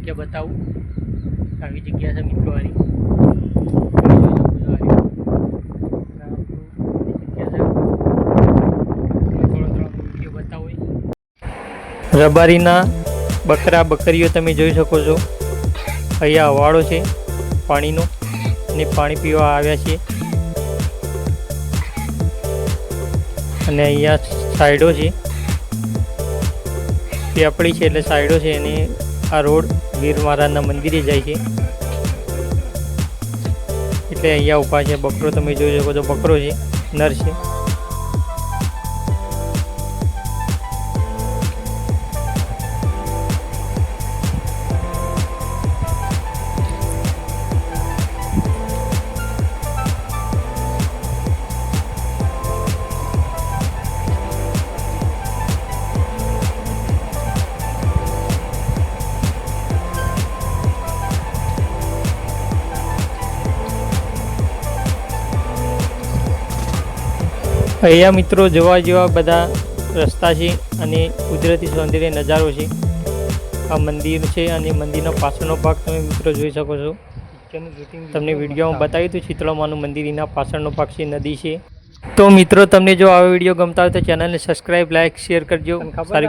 જગ્યા બતાવું. આવી જગ્યા છે મિત્રો વાળી. રબારીના બકરા બકરીઓ તમે જોઈ શકો છો. અહીંયા હવાડો છે પાણીનો અને પાણી પીવા આવ્યા છે. અને અહીંયા સાઈડો છે, પેપડી છે એટલે સાઈડો છે. અને આ રોડ વીર મહારાજના મંદિરે જાય છે એટલે અહીંયા ઊભા છે. બકરો તમે જોઈ શકો છો, બકરો છે, નર છે. અહીંયા મિત્રો જોવા જેવા બધા રસ્તા છે અને કુદરતી સૌંદર્ય નજારો છે. આ મંદિર છે અને મંદિરનો પાછળનો ભાગ તમે મિત્રો જોઈ શકો છો. તમને વિડીયોમાં બતાવ્યું હતું શીતળામાનું મંદિર, એના પાછળનો ભાગ છે, નદી છે. તો મિત્રો તમને જો આ વિડીયો ગમતા હોય તો ચેનલને સબસ્ક્રાઈબ, લાઈક, શેર કરજો. સારી